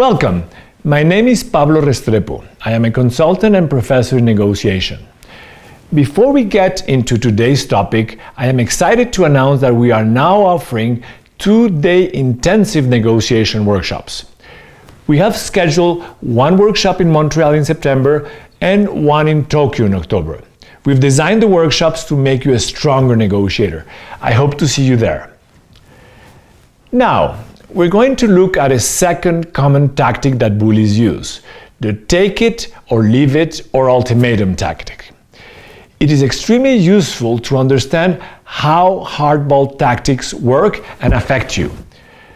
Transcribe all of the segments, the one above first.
Welcome. My name is Pablo Restrepo. I am a consultant and professor in negotiation. Before we get into today's topic, I am excited to announce that we are now offering 2-day intensive negotiation workshops. We have scheduled one workshop in Montreal in September and one in Tokyo in October. We've designed the workshops to make you a stronger negotiator. I hope to see you there. Now, we're going to look at a second common tactic that bullies use, the take it or leave it or ultimatum tactic. It is extremely useful to understand how hardball tactics work and affect you,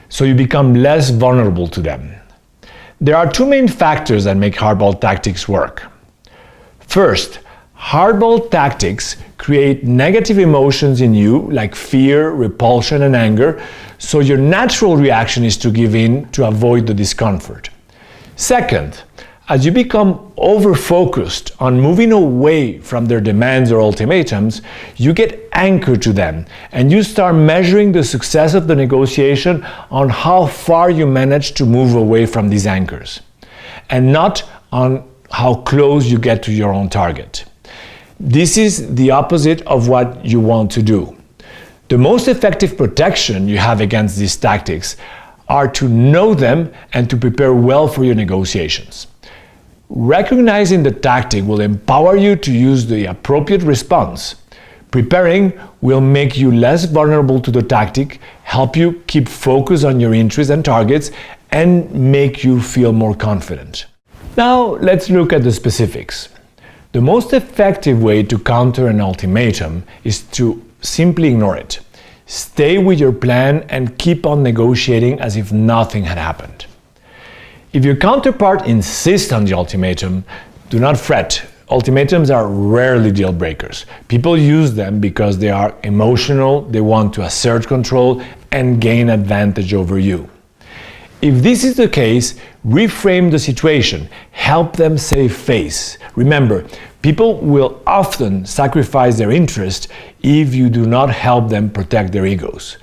so you become less vulnerable to them. There are two main factors that make hardball tactics work. First, hardball tactics create negative emotions in you like fear, repulsion, and anger, so your natural reaction is to give in to avoid the discomfort. Second, as you become over-focused on moving away from their demands or ultimatums, you get anchored to them and you start measuring the success of the negotiation on how far you manage to move away from these anchors, and not on how close you get to your own target. This is the opposite of what you want to do. The most effective protection you have against these tactics are to know them and to prepare well for your negotiations. Recognizing the tactic will empower you to use the appropriate response. Preparing will make you less vulnerable to the tactic, help you keep focus on your interests and targets, and make you feel more confident. Now let's look at the specifics. The most effective way to counter an ultimatum is to simply ignore it. Stay with your plan and keep on negotiating as if nothing had happened. If your counterpart insists on the ultimatum, do not fret. Ultimatums are rarely deal breakers. People use them because they are emotional, they want to assert control and gain advantage over you. If this is the case, reframe the situation, help them save face. Remember, people will often sacrifice their interest if you do not help them protect their egos.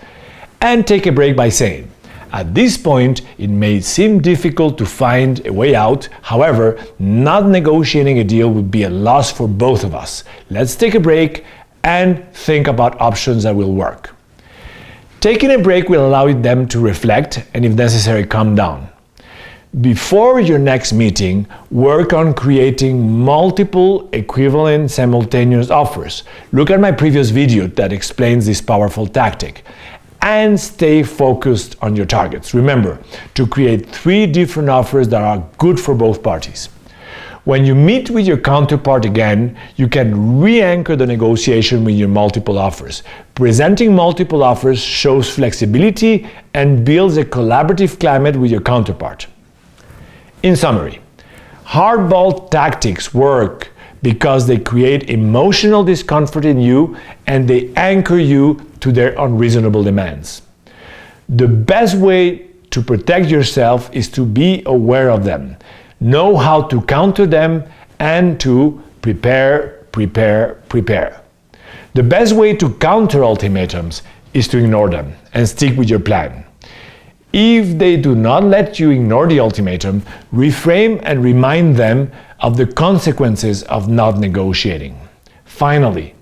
And take a break by saying, at this point, it may seem difficult to find a way out. However, not negotiating a deal would be a loss for both of us. Let's take a break and think about options that will work. Taking a break will allow them to reflect and, if necessary, calm down. Before your next meeting, work on creating multiple equivalent simultaneous offers. Look at my previous video that explains this powerful tactic. And stay focused on your targets. Remember to create 3 different offers that are good for both parties. When you meet with your counterpart again, you can re-anchor the negotiation with your multiple offers. Presenting multiple offers shows flexibility and builds a collaborative climate with your counterpart. In summary, hardball tactics work because they create emotional discomfort in you and they anchor you to their unreasonable demands. The best way to protect yourself is to be aware of them, know how to counter them, and to prepare. The best way to counter ultimatums is to ignore them and stick with your plan. If they do not let you ignore the ultimatum, reframe and remind them of the consequences of not negotiating. Finally,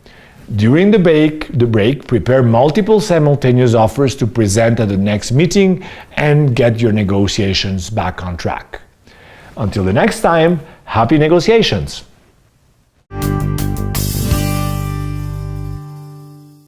during the break, prepare multiple simultaneous offers to present at the next meeting and get your negotiations back on track. Until the next time, happy negotiations!